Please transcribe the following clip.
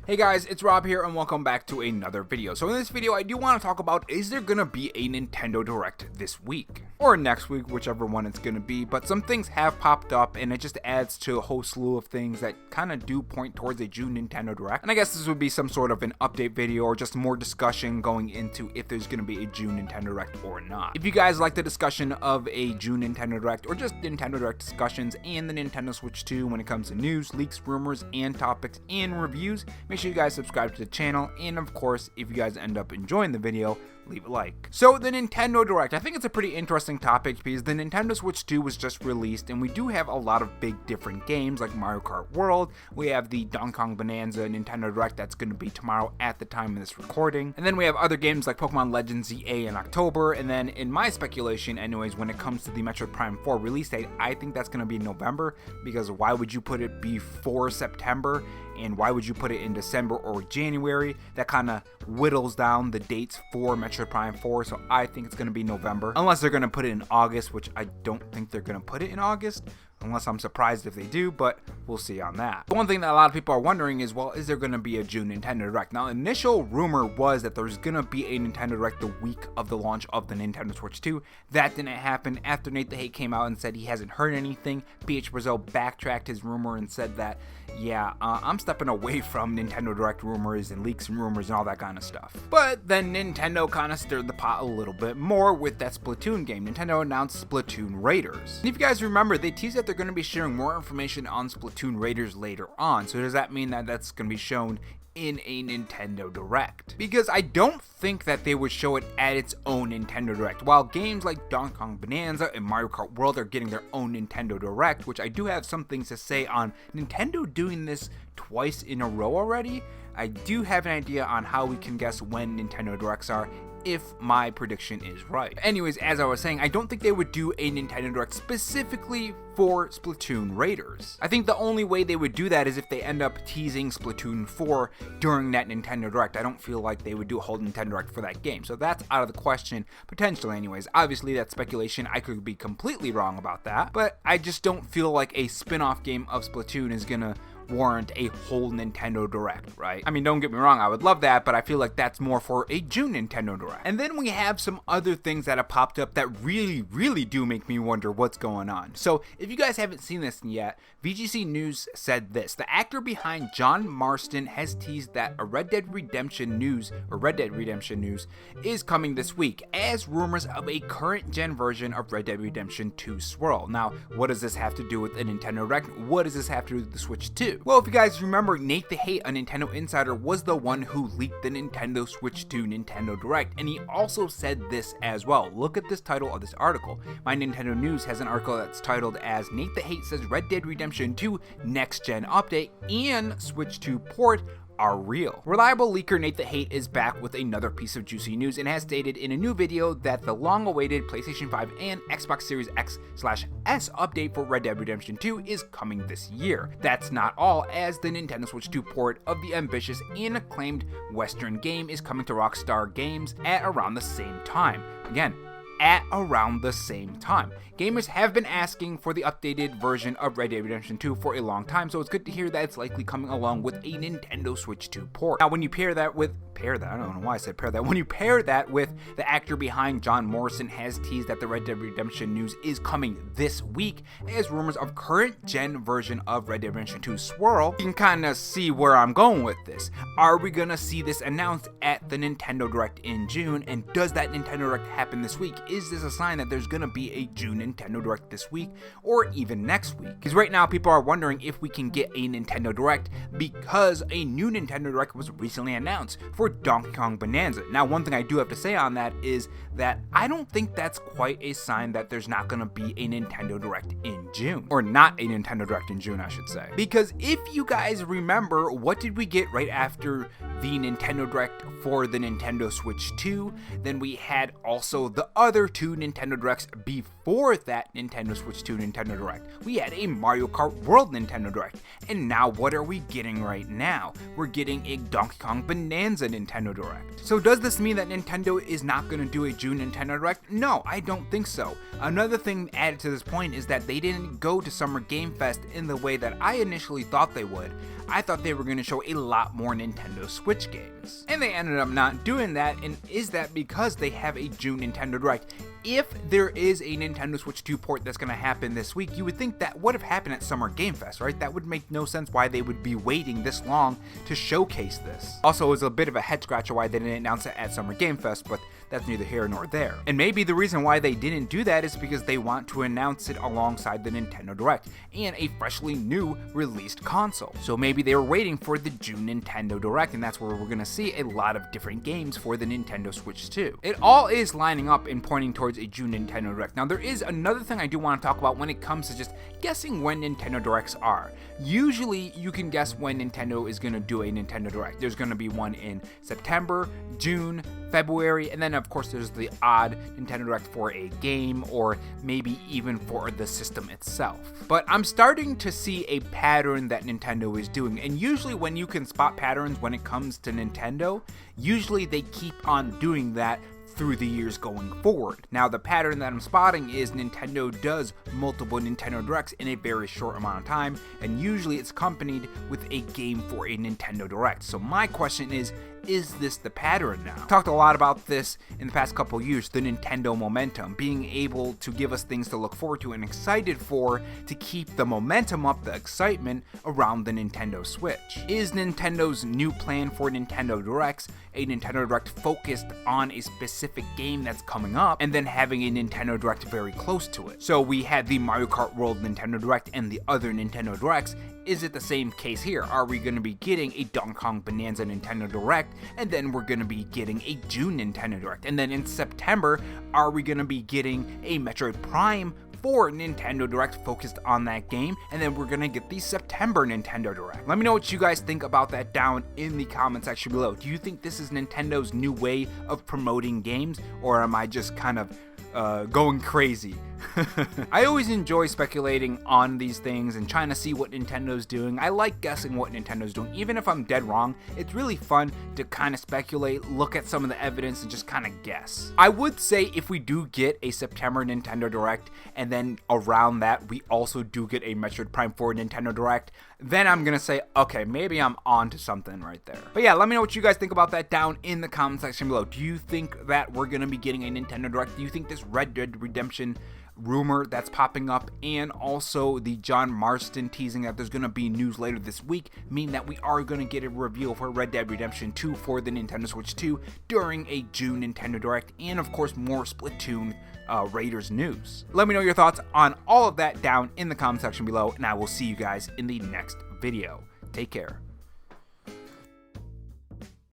Hey guys, it's Rob here and welcome back to another video. So in this video I do want to talk about, is there gonna be a Nintendo Direct this week? Or next week, whichever one it's gonna be, but some things have popped up and it just adds to a whole slew of things that kind of do point towards a June Nintendo Direct. And I guess this would be some sort of an update video or just more discussion going into if there's gonna be a June Nintendo Direct or not. If you guys like the discussion of a June Nintendo Direct or just Nintendo Direct discussions and the Nintendo Switch 2 when it comes to news, leaks, rumors, and topics and reviews, make sure you guys subscribe to the channel, and of course, if you guys end up enjoying the video, leave a like. So the Nintendo Direct, I think it's a pretty interesting topic because the Nintendo Switch 2 was just released and we do have a lot of big different games like Mario Kart World. We have the Donkey Bonanza Nintendo Direct that's going to be tomorrow at the time of this recording. And then we have other games like Pokemon Legends ZA in October, and then in my speculation anyways, when it comes to the Metroid Prime 4 release date, I think that's going to be in November, because why would you put it before September? And why would you put it in December or January? That kind of whittles down the dates for Metroid Prime 4, so I think it's going to be November. Unless they're going to put it in August, which I don't think they're going to put it in August. Unless I'm surprised if they do, but we'll see on that. One thing that a lot of people are wondering is, well, is there going to be a June Nintendo Direct? Now, initial rumor was that there's going to be a Nintendo Direct the week of the launch of the Nintendo Switch 2. That didn't happen after Nate the Hate came out and said he hasn't heard anything. PH Brazil backtracked his rumor and said that, yeah, I'm stepping away from Nintendo Direct rumors and leaks and rumors and all that kind of stuff. But then Nintendo kind of stirred the pot a little bit more with that Splatoon game. Nintendo announced Splatoon Raiders. And if you guys remember, they teased that they're going to be sharing more information on Splatoon Raiders later on. So does that mean that that's going to be shown in a Nintendo Direct? Because I don't think that they would show it at its own Nintendo Direct. While games like Donkey Kong Bonanza and Mario Kart World are getting their own Nintendo Direct, which I do have some things to say on Nintendo doing this twice in a row already, I do have an idea on how we can guess when Nintendo Directs are, if my prediction is right. Anyways, as I was saying, I don't think they would do a Nintendo Direct specifically for Splatoon Raiders. I think the only way they would do that is if they end up teasing Splatoon 4 during that Nintendo Direct. I don't feel like they would do a whole Nintendo Direct for that game, so that's out of the question, potentially anyways. Obviously, that's speculation. I could be completely wrong about that, but I just don't feel like a spin-off game of Splatoon is gonna warrant a whole Nintendo Direct, right? I mean, don't get me wrong, I would love that, but I feel like that's more for a June Nintendo Direct. And then we have some other things that have popped up that really do make me wonder what's going on. So if you guys haven't seen this yet, VGC News said this: the actor behind John Marston has teased that a Red Dead Redemption news is coming this week, as rumors of a current gen version of Red Dead Redemption 2 swirl. Now, what does this have to do with a Nintendo Direct? What does this have to do with the Switch 2? Well, if you guys remember, Nate the Hate, a Nintendo insider, was the one who leaked the Nintendo Switch 2 Nintendo Direct, and he also said this as well. Look at this title of this article. My Nintendo News has an article that's titled as Nate the Hate says Red Dead Redemption 2 Next Gen Update and Switch 2 Port are real. Reliable leaker Nate the Hate is back with another piece of juicy news and has stated in a new video that the long-awaited PlayStation 5 and Xbox Series X/S update for Red Dead Redemption 2 is coming this year. That's not all, as the Nintendo Switch 2 port of the ambitious and acclaimed Western game is coming to Rockstar Games at around the same time. Again, at around the same time. Gamers have been asking for the updated version of Red Dead Redemption 2 for a long time, so it's good to hear that it's likely coming along with a Nintendo Switch 2 port. Now, when you pair that with I don't know why I said pair that. When you pair that with the actor behind John Morrison has teased that the Red Dead Redemption news is coming this week, as rumors of current gen version of Red Dead Redemption 2 swirl, you can kind of see where I'm going with this. Are we gonna see this announced at the Nintendo Direct in June? And does that Nintendo Direct happen this week? Is this a sign that there's gonna be a June Nintendo Direct this week or even next week? Because right now people are wondering if we can get a Nintendo Direct because a new Nintendo Direct was recently announced for Donkey Kong Bonanza. Now, one thing I do have to say on that is that I don't think that's quite a sign that there's not going to be a Nintendo Direct in June. Or not a Nintendo Direct in June, I should say. Because if you guys remember, what did we get right after the Nintendo Direct for the Nintendo Switch 2? Then we had also the other two Nintendo Directs before that Nintendo Switch 2 Nintendo Direct. We had a Mario Kart World Nintendo Direct. And now what are we getting right now? We're getting a Donkey Kong Bonanza Nintendo Direct. So does this mean that Nintendo is not going to do a June Nintendo Direct? No, I don't think so. Another thing added to this point is that they didn't didn't go to Summer Game Fest in the way that I initially thought they would. I thought they were going to show a lot more Nintendo Switch games. And they ended up not doing that, and is that because they have a June Nintendo Direct? If there is a Nintendo Switch 2 port that's going to happen this week, you would think that would have happened at Summer Game Fest, right? That would make no sense why they would be waiting this long to showcase this. Also, it was a bit of a head scratcher why they didn't announce it at Summer Game Fest, but that's neither here nor there. And maybe the reason why they didn't do that is because they want to announce it alongside the Nintendo Direct and a freshly new released console. So maybe they were waiting for the June Nintendo Direct, and that's where we're going to see a lot of different games for the Nintendo Switch 2. It all is lining up and pointing towards a June Nintendo Direct. Now, there is another thing I do want to talk about when it comes to just guessing when Nintendo Directs are. Usually, you can guess when Nintendo is going to do a Nintendo Direct. There's going to be one in September, June, February, and then of course there's the odd Nintendo Direct for a game or maybe even for the system itself. But I'm starting to see a pattern that Nintendo is doing, and usually when you can spot patterns when it comes to Nintendo, usually they keep on doing that through the years going forward. Now, the pattern that I'm spotting is Nintendo does multiple Nintendo Directs in a very short amount of time, and usually it's accompanied with a game for a Nintendo Direct. So my question is this the pattern now? Talked a lot about this in the past couple years, the Nintendo momentum, being able to give us things to look forward to and excited for to keep the momentum up, the excitement around the Nintendo Switch. Is Nintendo's new plan for Nintendo Directs a Nintendo Direct focused on a specific game that's coming up and then having a Nintendo Direct very close to it? So we had the Mario Kart World Nintendo Direct and the other Nintendo Directs. Is it the same case here? Are we going to be getting a donkeykong Bonanza Nintendo Direct, and then we're going to be getting a June Nintendo Direct? And then in September, are we going to be getting a Metroid Prime for Nintendo Direct focused on that game, and then we're gonna get the September Nintendo Direct? Let me know what you guys think about that down in the comment section below. Do you think this is Nintendo's new way of promoting games, or am I just kind of going crazy? I always enjoy speculating on these things and trying to see what Nintendo's doing. I like guessing what Nintendo's doing. Even if I'm dead wrong, it's really fun to kind of speculate, look at some of the evidence, and just kind of guess. I would say if we do get a September Nintendo Direct, and then around that we also do get a Metroid Prime 4 Nintendo Direct, then I'm gonna say, okay, maybe I'm on to something right there. But yeah, let me know what you guys think about that down in the comment section below. Do you think that we're gonna be getting a Nintendo Direct? Do you think this Red Dead Redemption rumor that's popping up, and also the John Marston teasing that there's going to be news later this week, mean that we are going to get a reveal for Red Dead Redemption 2 for the Nintendo Switch 2 during a June Nintendo Direct, and of course more Splatoon Raiders news? Let me know your thoughts on all of that down in the comment section below, and I will see you guys in the next video. Take care.